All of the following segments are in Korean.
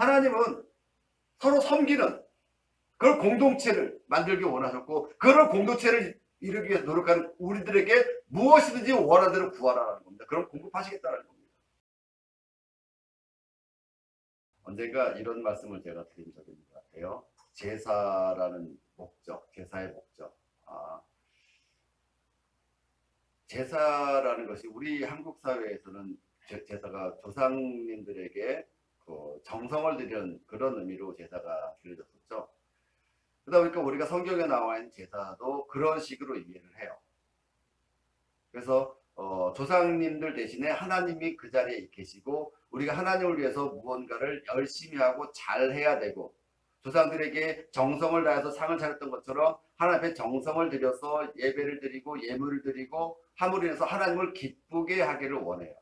하나님은 서로 섬기는 그런 공동체를 만들기 원하셨고, 그런 공동체를 이루기 위해서 노력하는 우리들에게 무엇이든지 원하는 대로 구하라는 겁니다. 그럼 공급하시겠다는 겁니다. 언젠가 이런 말씀을 제가 드린 적이 있는 것 같아요. 제사라는 목적, 제사의 목적. 제사라는 것이 우리 한국 사회에서는 제사가 조상님들에게 그 정성을 들이는 그런 의미로 제사가 드려졌었죠. 그러다 보니까 우리가 성경에 나와 있는 제사도 그런 식으로 이해를 해요. 그래서 조상님들 대신에 하나님이 그 자리에 계시고, 우리가 하나님을 위해서 무언가를 열심히 하고 잘 해야 되고, 조상들에게 정성을 다해서 상을 차렸던 것처럼 하나님 앞에 정성을 들여서 예배를 드리고 예물을 드리고 함으로 인해서 하나님을 기쁘게 하기를 원해요.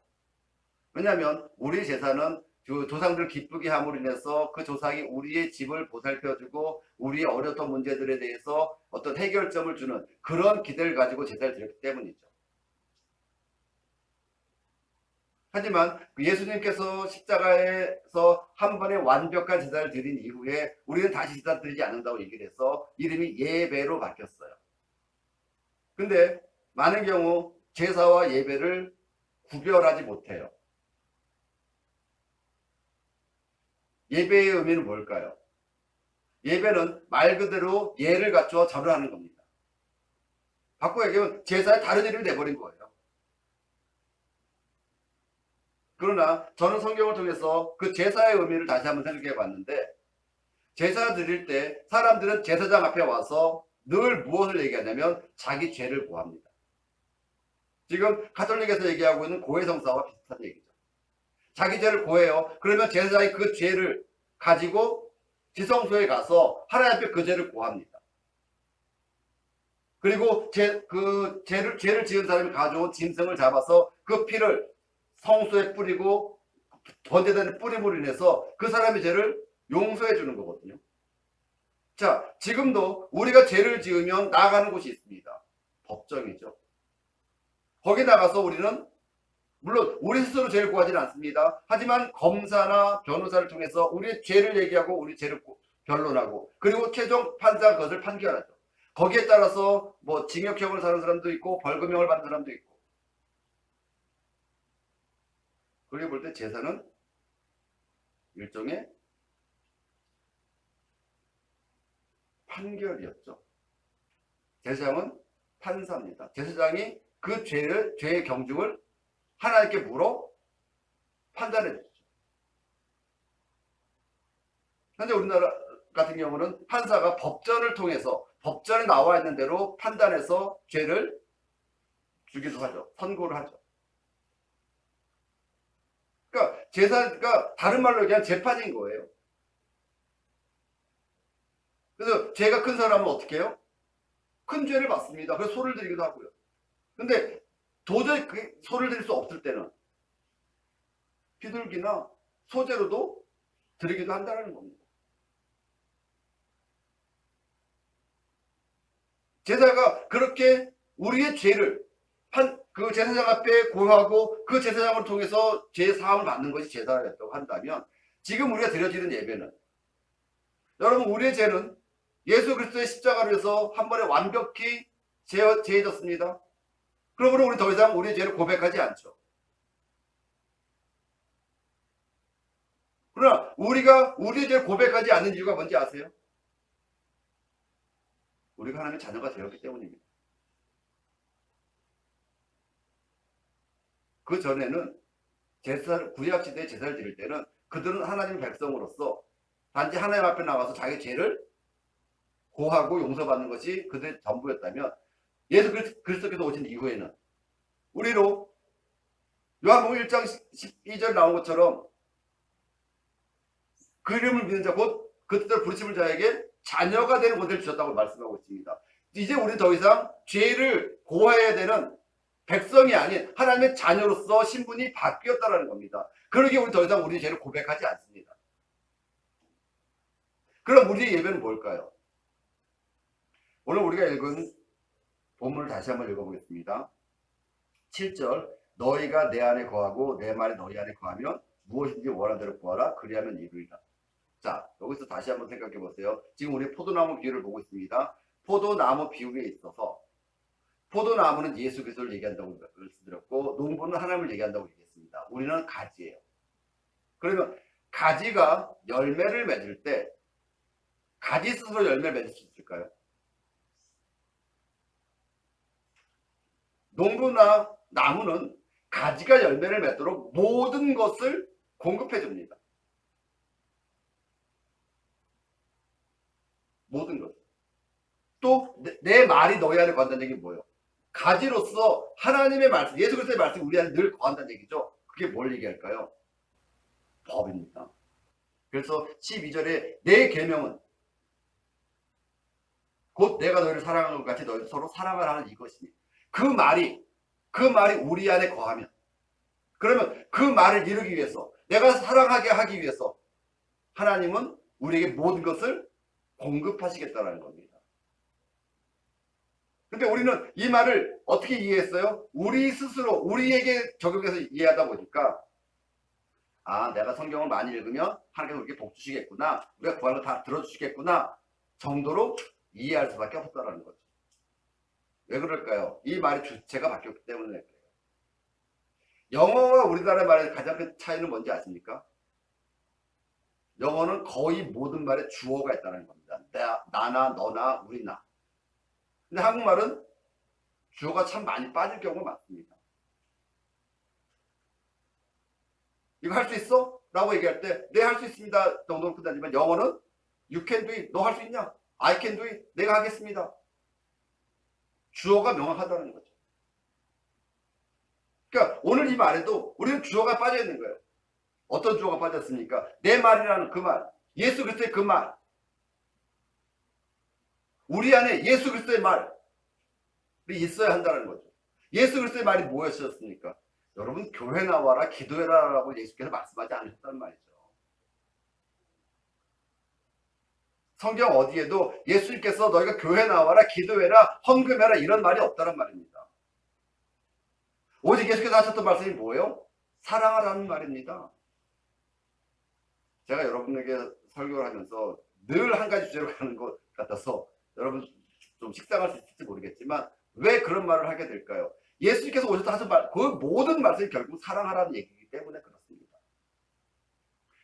왜냐하면 우리 제사는 그 조상들 기쁘게 함으로 인해서 그 조상이 우리의 집을 보살펴주고 우리의 어려웠던 문제들에 대해서 어떤 해결점을 주는 그런 기대를 가지고 제사를 드렸기 때문이죠. 하지만 예수님께서 십자가에서 한 번에 완벽한 제사를 드린 이후에 우리는 다시 제사 드리지 않는다고 얘기를 해서 이름이 예배로 바뀌었어요. 근데 많은 경우 제사와 예배를 구별하지 못해요. 예배의 의미는 뭘까요? 예배는 말 그대로 예를 갖추어 절을 하는 겁니다. 바꿔 얘기하면 제사의 다른 이름이 돼버린 거예요. 그러나 저는 성경을 통해서 그 제사의 의미를 다시 한번 생각해 봤는데, 제사 드릴 때 사람들은 제사장 앞에 와서 늘 무엇을 얘기하냐면 자기 죄를 고합니다. 지금 가톨릭에서 얘기하고 있는 고해성사와 비슷한 얘기죠. 자기 죄를 고해요. 그러면 제사장이 그 죄를 가지고 지성소에 가서 하나님 앞에 그 죄를 고합니다. 그리고 죄를 지은 사람이 가져온 짐승을 잡아서 그 피를 성소에 뿌리고 번제단에 뿌림으로 인해서 그 사람의 죄를 용서해 주는 거거든요. 자, 지금도 우리가 죄를 지으면 나아가는 곳이 있습니다. 법정이죠. 거기 나가서 우리는 물론 우리 스스로 죄를 구하지는 않습니다. 하지만 검사나 변호사를 통해서 우리의 죄를 얘기하고 우리 죄를 변론하고, 그리고 최종 판사가 그것을 판결하죠. 거기에 따라서 뭐 징역형을 사는 사람도 있고 벌금형을 받는 사람도 있고. 그리고 볼 때 제사는 일종의 판결이었죠. 제사장은 판사입니다. 제사장이 그 죄의 경중을 하나님께 물어 판단해 주죠. 현재 우리나라 같은 경우는 판사가 법전을 통해서 법전에 나와 있는 대로 판단해서 죄를 주기도 하죠. 선고를 하죠. 그러니까 제사가 다른 말로 얘기하면 재판인 거예요. 그래서 죄가 큰 사람은 어떻게 해요? 큰 죄를 받습니다. 그래서 소를 드리기도 하고요. 근데 도저히 소를 드릴 수 없을 때는 비둘기나 소재로도 드리기도 한다는 겁니다. 제사가 그렇게 우리의 죄를 그 제사장 앞에 고하고 그 제사장을 통해서 죄 사함을 받는 것이 제사였다고 한다면, 지금 우리가 드려지는 예배는, 여러분, 우리의 죄는 예수 그리스도의 십자가로 해서 한 번에 완벽히 제해졌습니다. 그러므로 우리 더 이상 우리의 죄를 고백하지 않죠. 그러나 우리가 우리의 죄를 고백하지 않는 이유가 뭔지 아세요? 우리가 하나님의 자녀가 되었기 때문입니다. 그 전에는 구약시대에 제사를 드릴 때는 그들은 하나님의 백성으로서 단지 하나님 앞에 나와서 자기 죄를 고하고 용서받는 것이 그들의 전부였다면, 예수 그리스도께서 오신 이후에는 우리로 요한복음 1장 12절 나온 것처럼 그 이름을 믿는 자, 곧 그 뜻대로 부르심을 자에게 자녀가 되는 권세를 주셨다고 말씀하고 있습니다. 이제 우리는 더 이상 죄를 고해야 되는 백성이 아닌 하나님의 자녀로서 신분이 바뀌었다는 겁니다. 그러기에 우리 더 이상 우리의 죄를 고백하지 않습니다. 그럼 우리의 예배는 뭘까요? 오늘 우리가 읽은 본문을 다시 한번 읽어보겠습니다. 7절, 너희가 내 안에 거하고 내 말이 너희 안에 거하면 무엇인지 원하는 대로 구하라, 그리하면 이루리라. 자, 여기서 다시 한번 생각해 보세요. 지금 우리 포도나무 비유를 보고 있습니다. 포도나무 비유에 있어서 포도나무는 예수 그리스도를 얘기한다고 말씀드렸고 농부는 하나님을 얘기한다고 얘기했습니다. 우리는 가지예요. 그러면 가지가 열매를 맺을 때 가지 스스로 열매를 맺을 수 있을까요? 농부나 나무는 가지가 열매를 맺도록 모든 것을 공급해 줍니다. 모든 것. 또 내 말이 너희 안에 거한다는 얘기 뭐예요? 가지로서 하나님의 말씀, 예수 그리스도의 말씀이 우리 안에 늘 거한다는 얘기죠. 그게 뭘 얘기할까요? 법입니다. 그래서 12절에 내 계명은 곧 내가 너희를 사랑하는 것 같이 너희도 서로 사랑을 하는 이것이니 그 말이 우리 안에 거하면 그러면 그 말을 이루기 위해서 내가 사랑하게 하기 위해서 하나님은 우리에게 모든 것을 공급하시겠다는 겁니다. 근데 우리는 이 말을 어떻게 이해했어요? 우리 스스로 우리에게 적용해서 이해하다 보니까 아, 내가 성경을 많이 읽으면 하나님께서 우리에게 복 주시겠구나, 우리가 구하는 거 다 들어주시겠구나 정도로 이해할 수밖에 없다는 거죠. 왜 그럴까요? 이 말의 주체가 바뀌었기 때문에 그래요. 영어와 우리나라 말의 가장 큰 차이는 뭔지 아십니까? 영어는 거의 모든 말에 주어가 있다는 겁니다. 나나 너나 우리나. 근데 한국말은 주어가 참 많이 빠질 경우가 많습니다. 이거 할 수 있어? 라고 얘기할 때 네, 할 수 있습니다 정도로 끝나지만 영어는 You can do it. 너 할 수 있냐? I can do it. 내가 하겠습니다. 주어가 명확하다는 거죠. 그러니까 오늘 이 말에도 우리는 주어가 빠져 있는 거예요. 어떤 주어가 빠졌습니까? 내 말이라는 그 말, 예수 그리스도의 그 말, 우리 안에 예수 그리스도의 말이 있어야 한다는 거죠. 예수 그리스도의 말이 무엇이었습니까? 여러분 교회 나와라 기도해라 라고 예수께서 말씀하지 않으셨단 말이죠. 성경 어디에도 예수님께서 너희가 교회 나와라 기도해라 헌금해라 이런 말이 없다는 말입니다. 오직 예수께서 하셨던 말씀이 뭐예요? 사랑하라는 말입니다. 제가 여러분에게 설교를 하면서 늘 한 가지 주제로 가는 것 같아서 여러분 좀 식상할 수 있을지 모르겠지만 왜 그런 말을 하게 될까요? 예수님께서 오셔서 하신 말, 그 모든 말씀이 결국 사랑하라는 얘기이기 때문에 그렇습니다.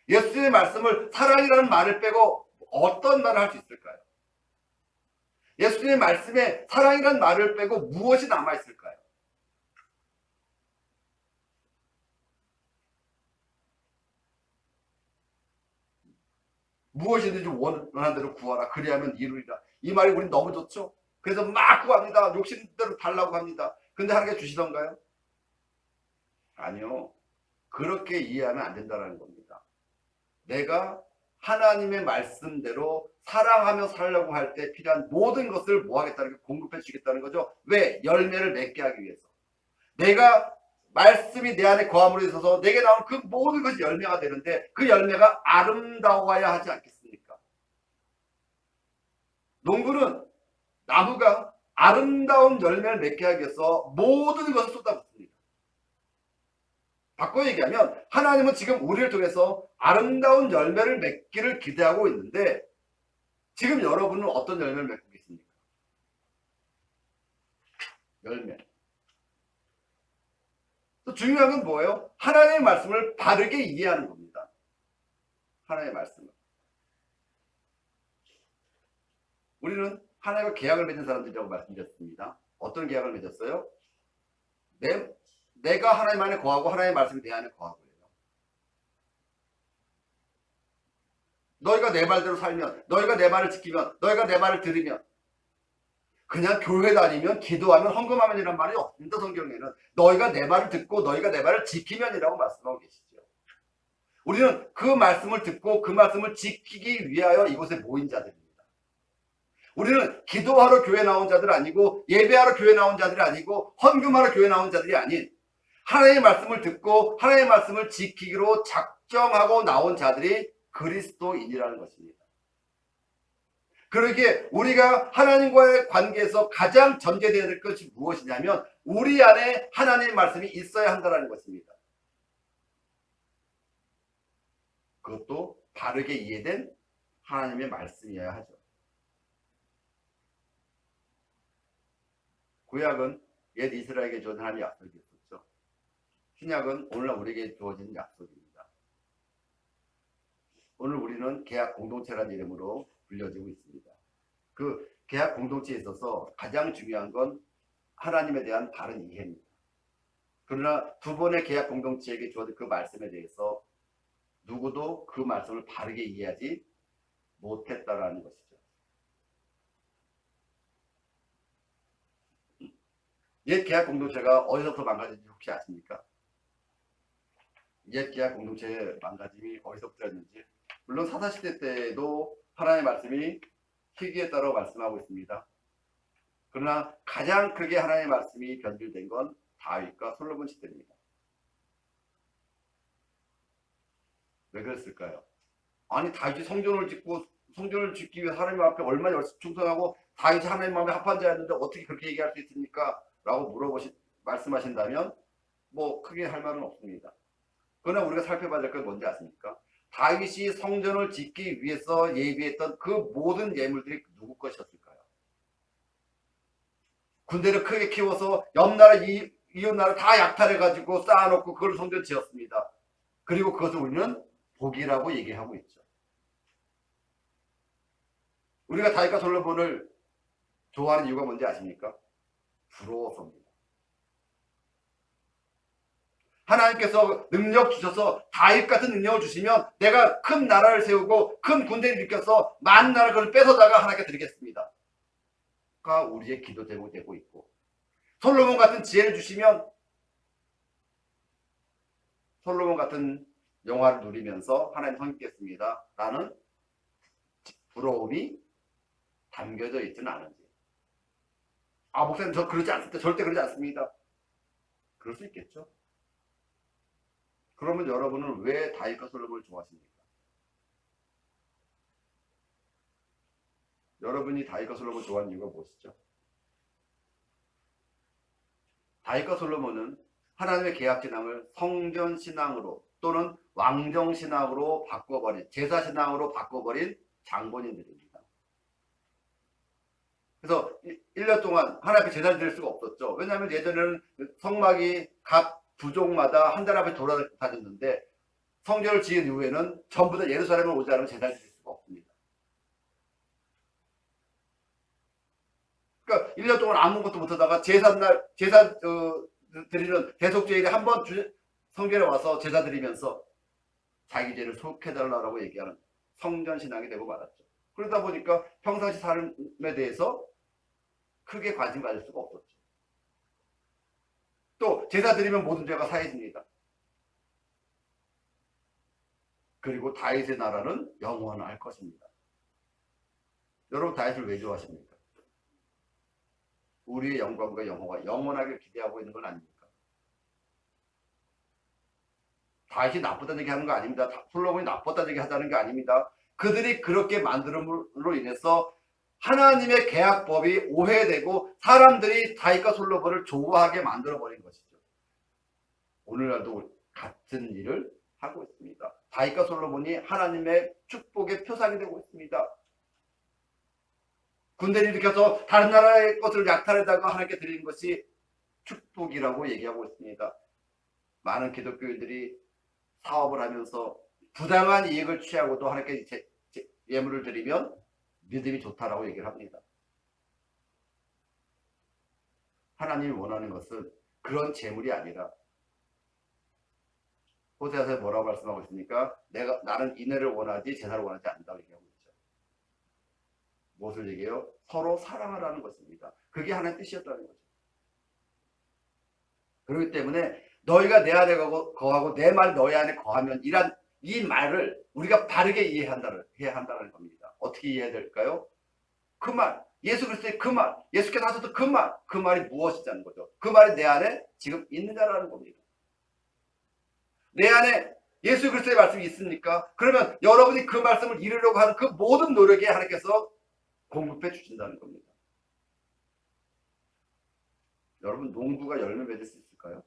예수님의 말씀을 사랑이라는 말을 빼고 어떤 말을 할 수 있을까요? 예수님의 말씀에 사랑이라는 말을 빼고 무엇이 남아있을까요? 무엇이든지 원하는 대로 구하라. 그리하면 이루리라. 이 말이 우린 너무 좋죠? 그래서 막 구합니다. 욕심대로 달라고 합니다. 근데 하나님께 주시던가요? 아니요. 그렇게 이해하면 안 된다는 겁니다. 내가 하나님의 말씀대로 사랑하며 살려고 할 때 필요한 모든 것을 뭐 하겠다는 게 공급해 주겠다는 거죠. 왜? 열매를 맺게 하기 위해서. 내가 말씀이 내 안에 거함으로 있어서 내게 나오는 그 모든 것이 열매가 되는데 그 열매가 아름다워야 하지 않겠습니까? 농부는 나무가 아름다운 열매를 맺게 하기 위해서 모든 것을 쏟아붓습니다. 바꿔 얘기하면 하나님은 지금 우리를 통해서 아름다운 열매를 맺기를 기대하고 있는데 지금 여러분은 어떤 열매를 맺고 계십니까? 열매. 또 중요한 건 뭐예요? 하나님의 말씀을 바르게 이해하는 겁니다. 하나님의 말씀을. 우리는 하나님과 계약을 맺은 사람들이라고 말씀드렸습니다. 어떤 계약을 맺었어요? 내가 하나님 안에 거하고 하나님의 말씀이 내 안에 거하고 해요. 너희가 내 말대로 살면, 너희가 내 말을 지키면, 너희가 내 말을 들으면 그냥 교회 다니면 기도하면 헌금하면이란 말이 없습니다. 성경에는 너희가 내 말을 듣고 너희가 내 말을 지키면이라고 말씀하고 계시죠. 우리는 그 말씀을 듣고 그 말씀을 지키기 위하여 이곳에 모인 자들입니다. 우리는 기도하러 교회 나온 자들 아니고 예배하러 교회 나온 자들이 아니고 헌금하러 교회 나온 자들이 아닌 하나님의 말씀을 듣고 하나님의 말씀을 지키기로 작정하고 나온 자들이 그리스도인이라는 것입니다. 그러기에 우리가 하나님과의 관계에서 가장 전제되어야 될 것이 무엇이냐면 우리 안에 하나님의 말씀이 있어야 한다는 것입니다. 그것도 바르게 이해된 하나님의 말씀이어야 하죠. 구약은 옛 이스라엘에게 주어진 하나님의 약속이 있었죠. 신약은 오늘날 우리에게 주어진 약속입니다. 오늘 우리는 계약 공동체라는 이름으로 불려지고 있습니다. 그 계약 공동체에 있어서 가장 중요한 건 하나님에 대한 바른 이해입니다. 그러나 두 번의 계약 공동체에게 주어진 그 말씀에 대해서 누구도 그 말씀을 바르게 이해하지 못했다라는 것이죠. 옛 계약 공동체가 어디서부터 망가진지 혹시 아십니까? 옛 계약 공동체의 망가짐이 어디서부터였는지, 물론 사사시대 때에도 하나님의 말씀이 희귀했다고 말씀하고 있습니다. 그러나 가장 크게 하나님의 말씀이 변질된 건 다윗과 솔로몬 시대입니다. 왜 그랬을까요? 아니, 다윗이 성전을 짓고 성전을 짓기 위해 하나님 앞에 얼마나 열심히 충성하고 다윗이 하나님 마음에 합한 자였는데 어떻게 그렇게 얘기할 수 있습니까? 라고 말씀하신다면 뭐 크게 할 말은 없습니다. 그러나 우리가 살펴봐야 될 건 뭔지 아십니까? 다윗이 성전을 짓기 위해서 예비했던 그 모든 예물들이 누구 것이었을까요? 군대를 크게 키워서 옆나라 이웃나라 다 약탈해가지고 쌓아놓고 그걸 성전 지었습니다. 그리고 그것을 우리는 복이라고 얘기하고 있죠. 우리가 다윗과 솔로몬을 좋아하는 이유가 뭔지 아십니까? 부러워서입니다. 하나님께서 능력 주셔서 다윗 같은 능력을 주시면 내가 큰 나라를 세우고 큰 군대를 일으켜서 많은 나라를 뺏어다가 하나님께 드리겠습니다. 가 우리의 기도 제목이 되고 있고, 솔로몬 같은 지혜를 주시면 솔로몬 같은 영화를 누리면서 하나님 섬기겠습니다 라는 부러움이 담겨져 있지는 않은지. 아, 목사님 저 그러지 않습니다. 절대 그러지 않습니다. 그럴 수 있겠죠. 그러면 여러분은 왜 다윗과 솔로몬을 좋아하십니까? 여러분이 다윗과 솔로몬을 좋아하는 이유가 무엇이죠? 다윗과 솔로몬은 하나님의 계약 신앙을 성전 신앙으로 또는 왕정 신앙으로 바꿔버린, 제사 신앙으로 바꿔버린 장본인들입니다. 그래서 1년 동안 하나님 앞에 제사를 드릴 수가 없었죠. 왜냐하면 예전에는 성막이 각 부족마다 한 달 앞에 돌아다녔는데 성전을 지은 이후에는 전부 다 예루살렘을 오지 않으면 제사를 드릴 수가 없습니다. 그러니까 1년 동안 아무것도 못하다가 제삿날 제사 드리는 대속죄일에 한 번 성전에 와서 제사 드리면서 자기 죄를 속해달라고 얘기하는 성전 신앙이 되고 말았죠. 그러다 보니까 평상시 삶에 대해서 크게 관심 가질 수가 없었죠. 또 제사 드리면 모든 죄가 사해집니다. 그리고 다윗의 나라는 영원할 것입니다. 여러분 다윗을 왜 좋아하십니까? 우리의 영광과 영화가 영원하게 기대하고 있는 건 아닙니까? 다윗이 나쁘다는 얘기 하는 거 아닙니다. 솔로몬이 나빴다는 얘기 하자는 게 아닙니다. 그들이 그렇게 만들음으로 인해서 하나님의 계약법이 오해되고 사람들이 다윗과 솔로몬을 좋아하게 만들어버린 것이죠. 오늘날도 같은 일을 하고 있습니다. 다윗과 솔로몬이 하나님의 축복의 표상이 되고 있습니다. 군대를 일으켜서 다른 나라의 것을 약탈에다가 하나님께 드리는 것이 축복이라고 얘기하고 있습니다. 많은 기독교인들이 사업을 하면서 부당한 이익을 취하고도 하나님께 예물을 드리면 믿음이 좋다라고 얘기를 합니다. 하나님이 원하는 것은 그런 재물이 아니라, 호세아서에 뭐라고 말씀하고 있습니까? 나는 인애를 원하지 제사를 원하지 않는다고 얘기하고 있죠. 무엇을 얘기해요? 서로 사랑하라는 것입니다. 그게 하나님의 뜻이었다는 거죠. 그렇기 때문에 너희가 내 안에 거하고 내 말이 너희 안에 거하면 이 말을 우리가 바르게 해야 한다는 겁니다. 어떻게 이해해야 될까요? 그 말, 예수 그리스도의 그 말, 예수께서 하셨던 그 말이 무엇이냐는 거죠. 그 말이 내 안에 지금 있느냐라는 겁니다. 내 안에 예수 그리스도의 말씀이 있습니까? 그러면 여러분이 그 말씀을 이루려고 하는 그 모든 노력에 하나님께서 공급해 주신다는 겁니다. 여러분 농부가 열매 맺을 수 있을까요?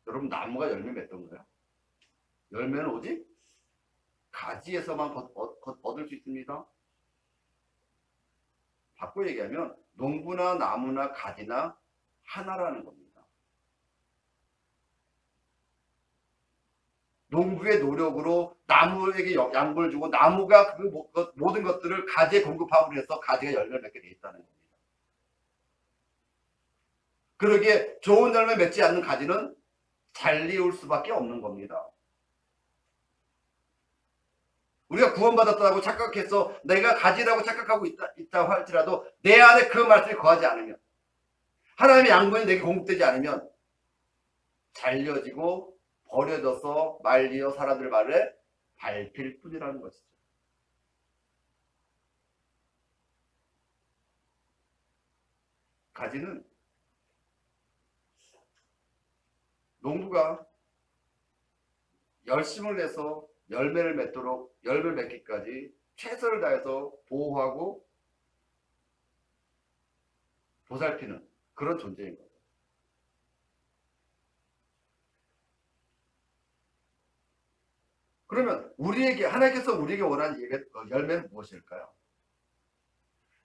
여러분 나무가 열매 맺던가요? 열매는 오직 가지에서만 얻을 수 있습니다. 바꿔 얘기하면 농부나 나무나 가지나 하나라는 겁니다. 농부의 노력으로 나무에게 양분을 주고 나무가 그 모든 것들을 가지에 공급함으로 해서 가지가 열매를 맺게 돼 있다는 겁니다. 그러기에 좋은 열매 맺지 않는 가지는 잘리울 수밖에 없는 겁니다. 우리가 구원받았다고 착각해서 내가 가지라고 착각하고 있다고 할지라도 내 안에 그 말씀이 거하지 않으면, 하나님의 양분이 내게 공급되지 않으면 잘려지고 버려져서 말리어 사람들 말에 밟힐 뿐이라는 것이죠. 가지는 농부가 열심을 내서 열매를 맺도록, 열매를 맺기까지 최선을 다해서 보호하고 보살피는 그런 존재인 거죠. 그러면 우리에게, 하나님께서 우리에게 원하는 열매는 무엇일까요?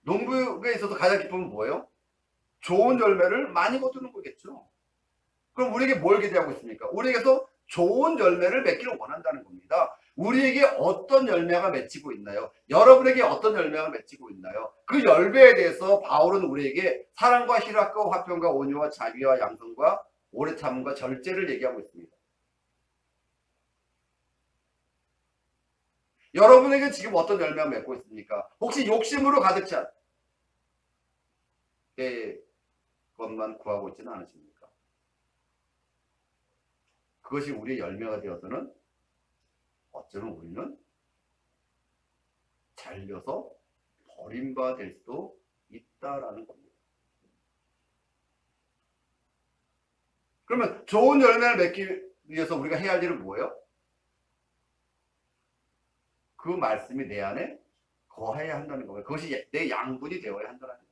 농부에 있어서 가장 기쁨은 뭐예요? 좋은 열매를 많이 거두는 거겠죠. 그럼 우리에게 뭘 기대하고 있습니까? 우리에게서 좋은 열매를 맺기를 원한다는 겁니다. 우리에게 어떤 열매가 맺히고 있나요? 여러분에게 어떤 열매가 맺히고 있나요? 그 열매에 대해서 바울은 우리에게 사랑과 희락과 화평과 온유와 자비와 양성과 오래 참음과 절제를 얘기하고 있습니다. 여러분에게 지금 어떤 열매가 맺고 있습니까? 혹시 욕심으로 가득 찬 것만 구하고 있지는 않으십니까? 그것이 우리의 열매가 되어서는 어쩌면 우리는 잘려서 버림받을 수도 있다라는 겁니다. 그러면 좋은 열매를 맺기 위해서 우리가 해야 할 일은 뭐예요? 그 말씀이 내 안에 거해야 한다는 거예요. 그것이 내 양분이 되어야 한다는 겁니다.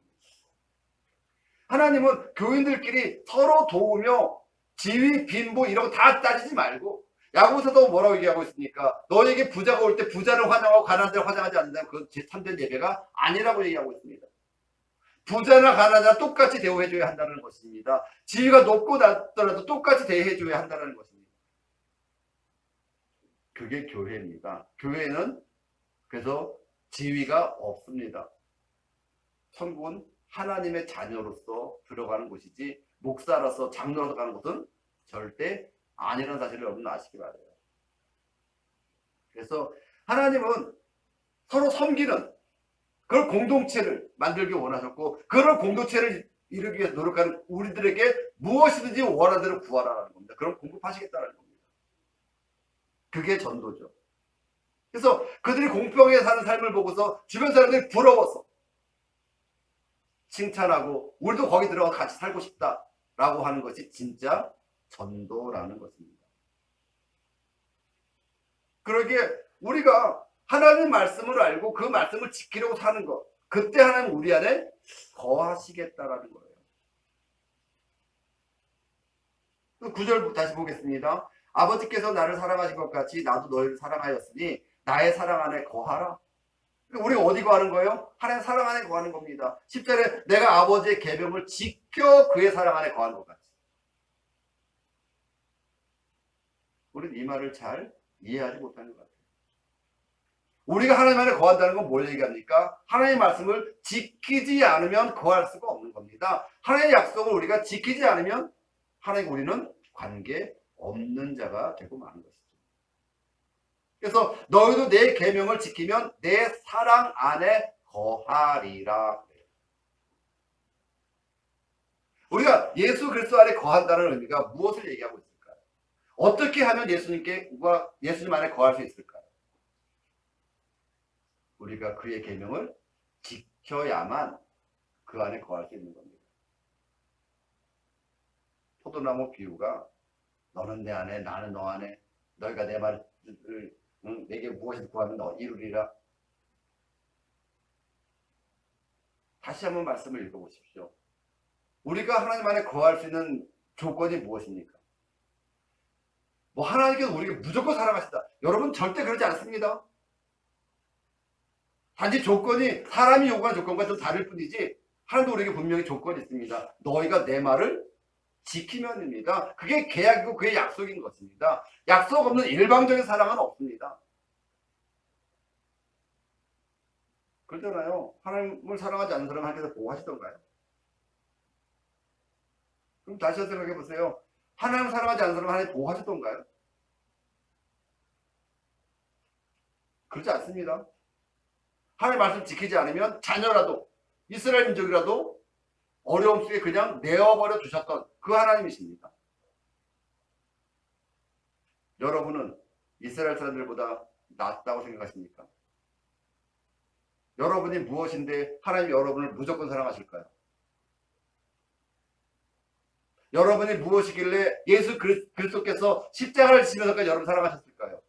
하나님은 교인들끼리 서로 도우며 지위, 빈부 이런 거 다 따지지 말고, 야고보서도 뭐라고 얘기하고 있습니까? 너에게 부자가 올 때 부자를 환영하고 가난한 자를 환영하지 않는다면 그건 제3된 예배가 아니라고 얘기하고 있습니다. 부자나 가난한 자 똑같이 대우해줘야 한다는 것입니다. 지위가 높고 낮더라도 똑같이 대해줘야 한다는 것입니다. 그게 교회입니다. 교회는 그래서 지위가 없습니다. 천국은 하나님의 자녀로서 들어가는 곳이지, 목사로서 장로로서 가는 곳은 절대 아니라는 사실을 여러분 아시기 바라요. 그래서 하나님은 서로 섬기는 그런 공동체를 만들기 원하셨고, 그런 공동체를 이루기 위해서 노력하는 우리들에게 무엇이든지 원하는 대로 구하라는 겁니다. 그럼 공급하시겠다는 겁니다. 그게 전도죠. 그래서 그들이 공평하게 사는 삶을 보고서 주변 사람들이 부러워서 칭찬하고 우리도 거기 들어가 같이 살고 싶다라고 하는 것이 진짜 전도라는 것입니다. 그러기에 우리가 하나님의 말씀을 알고 그 말씀을 지키려고 사는 것, 그때 하나님 우리 안에 거하시겠다라는 거예요. 9절 다시 보겠습니다. 아버지께서 나를 사랑하신 것 같이 나도 너희를 사랑하였으니 나의 사랑 안에 거하라. 우리가 어디 거하는 거예요? 하나님 사랑 안에 거하는 겁니다. 10절에 내가 아버지의 계명을 지켜 그의 사랑 안에 거하는 것 같이. 우리는 이 말을 잘 이해하지 못하는 것 같아요. 우리가 하나님 안에 거한다는 건 뭘 얘기합니까? 하나님의 말씀을 지키지 않으면 거할 수가 없는 겁니다. 하나님의 약속을 우리가 지키지 않으면 하나님 우리는 관계 없는 자가 되고 마는 것이죠. 그래서 너희도 내 계명을 지키면 내 사랑 안에 거하리라. 우리가 예수 그리스도 안에 거한다는 의미가 무엇을 얘기하고 있을까요? 어떻게 하면 예수님 안에 거할 수 있을까요? 우리가 그의 계명을 지켜야만 그 안에 거할 수 있는 겁니다. 포도나무 비유가 너는 내 안에 나는 너 안에 너희가 내 말을 내게 무엇을 구하면 너 이루리라. 다시 한번 말씀을 읽어보십시오. 우리가 하나님 안에 거할 수 있는 조건이 무엇입니까? 하나님께서 우리에게 무조건 사랑하신다. 여러분 절대 그러지 않습니다. 단지 조건이 사람이 요구하는 조건과 좀 다를 뿐이지 하나님도 우리에게 분명히 조건이 있습니다. 너희가 내 말을 지키면입니다. 그게 계약이고 그게 약속인 것입니다. 약속 없는 일방적인 사랑은 없습니다. 그러잖아요. 하나님을 사랑하지 않는 사람은 하나님께서 보호하시던가요? 그럼 다시 한번 생각해 보세요. 하나님을 사랑하지 않는 사람은 하나님 보호하셨던가요? 그렇지 않습니다. 하나님 말씀 지키지 않으면 자녀라도 이스라엘 민족이라도 어려움 속에 그냥 내어버려 두셨던 그 하나님이십니다. 여러분은 이스라엘 사람들보다 낫다고 생각하십니까? 여러분이 무엇인데 하나님이 여러분을 무조건 사랑하실까요? 여러분이 무엇이길래 예수 그리스도께서 십자가를 지시면서까지 여러분 사랑하셨을까요?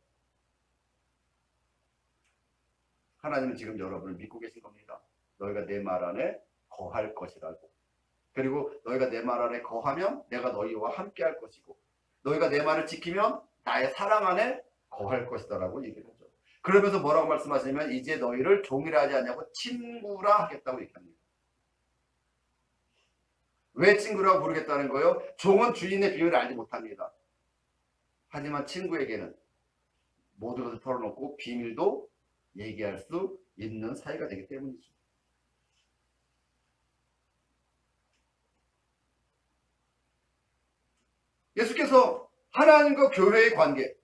하나님은 지금 여러분을 믿고 계신 겁니다. 너희가 내 말 안에 거할 것이라고. 그리고 너희가 내 말 안에 거하면 내가 너희와 함께 할 것이고 너희가 내 말을 지키면 나의 사랑 안에 거할 것이다라고 얘기를 하죠. 그러면서 뭐라고 말씀하시냐면 이제 너희를 종이라 하지 않냐고 친구라 하겠다고 얘기합니다. 왜 친구라고 부르겠다는 거예요? 종은 주인의 비밀을 알지 못합니다. 하지만 친구에게는 모든 것을 털어놓고 비밀도 얘기할 수 있는 사이가 되기 때문이죠. 예수께서 하나님과 교회의 관계,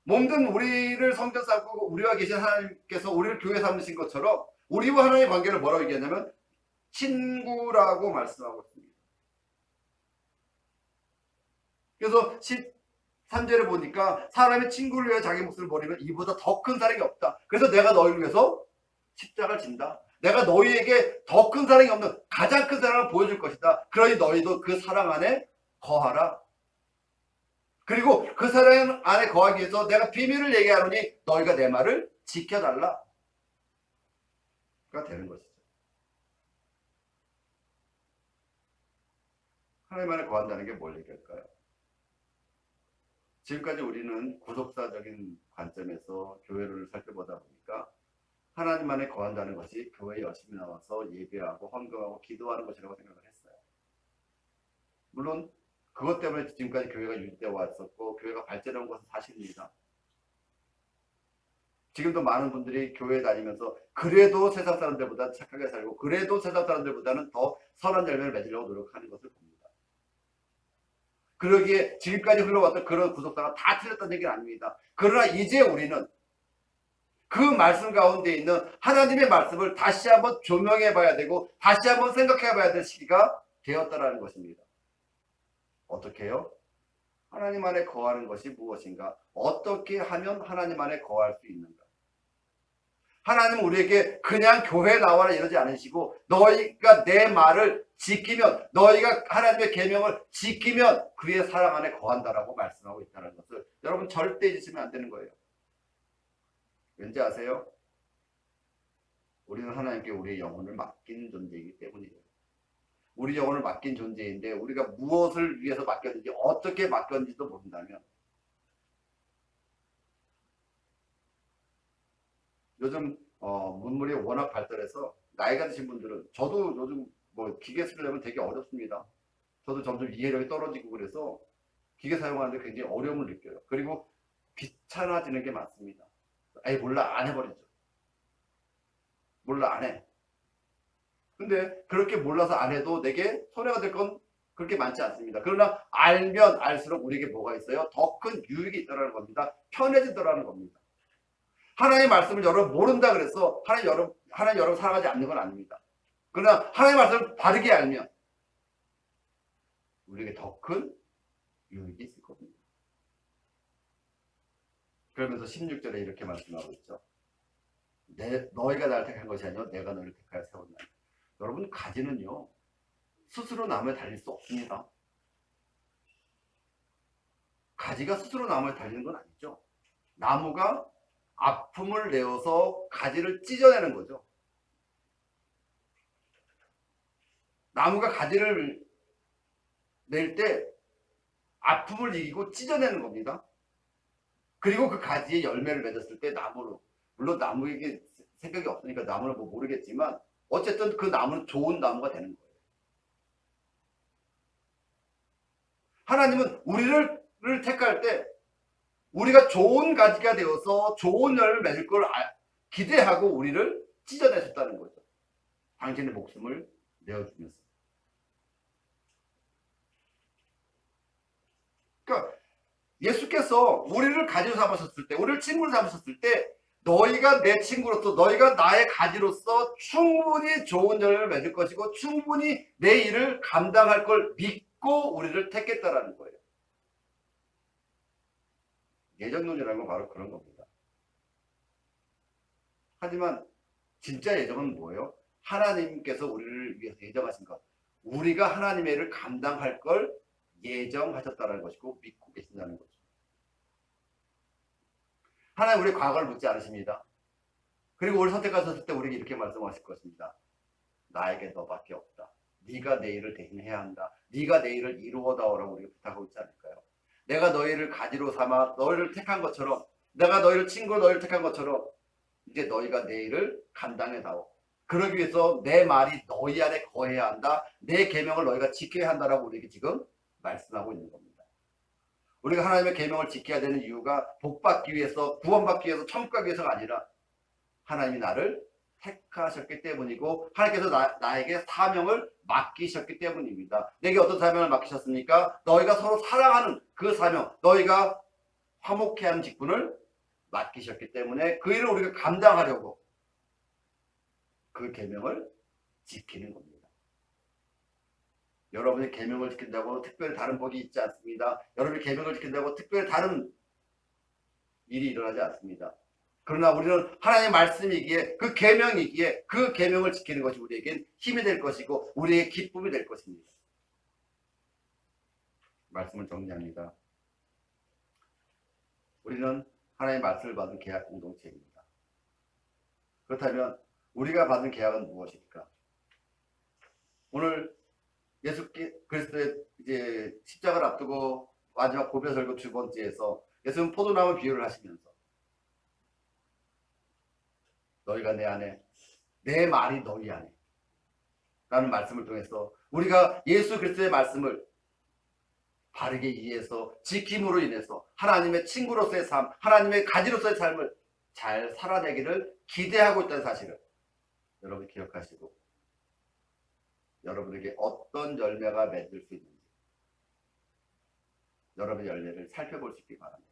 몸된 우리를 성전 삼고 우리와 계신 하나님께서 우리를 교회 삼으신 것처럼 우리와 하나님의 관계를 뭐라고 얘기하냐면 친구라고 말씀하고 있습니다. 그래서 13절에 보니까 사람이 친구를 위해 자기 목숨을 버리면 이보다 더 큰 사랑이 없다. 그래서 내가 너희를 위해서 십자가를 진다. 내가 너희에게 더 큰 사랑이 없는 가장 큰 사랑을 보여줄 것이다. 그러니 너희도 그 사랑 안에 거하라. 그리고 그 사랑 안에 거하기 위해서 내가 비밀을 얘기하노니 너희가 내 말을 지켜달라. 가 되는 것이죠. 하나님 안에 거한다는 게 뭘 얘기할까요? 지금까지 우리는 구속사적인 관점에서 교회를 살펴보다 보니까 하나님 안에 거한다는 것이 교회에 열심히 나와서 예배하고 헌금하고 기도하는 것이라고 생각을 했어요. 물론 그것 때문에 지금까지 교회가 유지되어 왔었고 교회가 발전해 온 것은 사실입니다. 지금도 많은 분들이 교회 다니면서 그래도 세상 사람들보다 착하게 살고 그래도 세상 사람들보다는 더 선한 열매를 맺으려고 노력하는 것을 봅니다. 그러기에 지금까지 흘러왔던 그런 구속사가 다 틀렸다는 얘기는 아닙니다. 그러나 이제 우리는 그 말씀 가운데 있는 하나님의 말씀을 다시 한번 조명해 봐야 되고 다시 한번 생각해 봐야 될 시기가 되었다라는 것입니다. 어떻게 해요? 하나님 안에 거하는 것이 무엇인가? 어떻게 하면 하나님 안에 거할 수 있는가? 하나님은 우리에게 그냥 교회 나와라 이러지 않으시고 너희가 내 말을 지키면 너희가 하나님의 계명을 지키면 그의 사랑 안에 거한다라고 말씀하고 있다는 것을 여러분 절대 잊으시면 안 되는 거예요. 왠지 아세요? 우리는 하나님께 우리의 영혼을 맡긴 존재이기 때문이에요. 우리 영혼을 맡긴 존재인데 우리가 무엇을 위해서 맡겼는지 어떻게 맡겼는지도 모른다면 요즘 문물이 워낙 발달해서 나이가 드신 분들은 저도 요즘 뭐 기계 쓰려면 되게 어렵습니다. 저도 점점 이해력이 떨어지고 그래서 기계 사용하는데 굉장히 어려움을 느껴요. 그리고 귀찮아지는 게 많습니다. 아예 몰라 안 해버리죠. 몰라 안 해. 근데 그렇게 몰라서 안 해도 내게 손해가 될 건 그렇게 많지 않습니다. 그러나 알면 알수록 우리에게 뭐가 있어요? 더 큰 유익이 있다는 겁니다. 편해진다는 겁니다. 하나님의 말씀을 여러분 모른다 그래서 하나님 여러분 사랑하지 않는 건 아닙니다. 그러나 하나님의 말씀을 바르게 알면 우리에게 더 큰 유익이 있을 겁니다. 그러면서 16절에 이렇게 말씀하고 있죠. 너희가 나를 택한 것이 아니요 내가 너희를 택하여 세웠나니. 여러분 가지는요 스스로 나무에 달릴 수 없습니다. 가지가 스스로 나무에 달리는 건 아니죠. 나무가 아픔을 내어서 가지를 찢어내는 거죠. 나무가 가지를 낼 때 아픔을 이기고 찢어내는 겁니다. 그리고 그 가지에 열매를 맺었을 때 나무로, 물론 나무에게 생각이 없으니까 나무는 뭐 모르겠지만 어쨌든 그 나무는 좋은 나무가 되는 거예요. 하나님은 우리를 택할 때 우리가 좋은 가지가 되어서 좋은 열매를 맺을 걸 기대하고 우리를 찢어내셨다는 거죠. 당신의 목숨을 내어주면서. 그러니까 예수께서 우리를 가지로 삼으셨을 때, 우리를 친구로 삼으셨을 때, 너희가 내 친구로서, 너희가 나의 가지로서 충분히 좋은 열매를 맺을 것이고 충분히 내 일을 감당할 걸 믿고 우리를 택했다라는 거예요. 예정론이라는 건 바로 그런 겁니다. 하지만 진짜 예정은 뭐예요? 하나님께서 우리를 위해서 예정하신 것. 우리가 하나님의 일을 감당할 걸 예정하셨다는 것이고 믿고 계신다는 거죠. 하나님 우리 과거를 묻지 않으십니다. 그리고 우리 선택하셨을 때 우리에게 이렇게 말씀하실 것입니다. 나에게 너밖에 없다. 네가 내 일을 대신해야 한다. 네가 내 일을 이루어다오라고 우리가 부탁하고 있지 않을까요? 내가 너희를 가지로 삼아 너희를 택한 것처럼, 내가 너희를 친구로 너희를 택한 것처럼 이제 너희가 내 일을 감당해다오. 그러기 위해서 내 말이 너희 안에 거해야 한다. 내 계명을 너희가 지켜야 한다라고 우리에게 지금 말씀하고 있는 겁니다. 우리가 하나님의 계명을 지켜야 되는 이유가 복받기 위해서, 구원받기 위해서, 천국 가기 위해서가 아니라 하나님이 나를 택하셨기 때문이고 하나님께서 나에게 사명을 맡기셨기 때문입니다. 내게 어떤 사명을 맡기셨습니까? 너희가 서로 사랑하는 그 사명, 너희가 화목해 하는 직분을 맡기셨기 때문에 그 일을 우리가 감당하려고 그 계명을 지키는 겁니다. 여러분이 계명을 지킨다고 특별히 다른 복이 있지 않습니다. 여러분이 계명을 지킨다고 특별히 다른 일이 일어나지 않습니다. 그러나 우리는 하나님의 말씀이기에, 그 계명이기에 그 계명을 지키는 것이 우리에겐 힘이 될 것이고 우리의 기쁨이 될 것입니다. 말씀을 정리합니다. 우리는 하나님의 말씀을 받은 계약 공동체입니다. 그렇다면 우리가 받은 계약은 무엇일까? 오늘 예수 그리스도의 이제 십자가를 앞두고 마지막 고별 설교 두 번째에서 예수는 포도나무 비유를 하시면서 너희가 내 안에, 내 말이 너희 안에 라는 말씀을 통해서 우리가 예수 그리스도의 말씀을 바르게 이해해서 지킴으로 인해서 하나님의 친구로서의 삶, 하나님의 가지로서의 삶을 잘 살아내기를 기대하고 있다는 사실을 여러분이 기억하시고 여러분에게 어떤 열매가 맺을 수 있는지 여러분의 열매를 살펴볼 수 있기 바랍니다.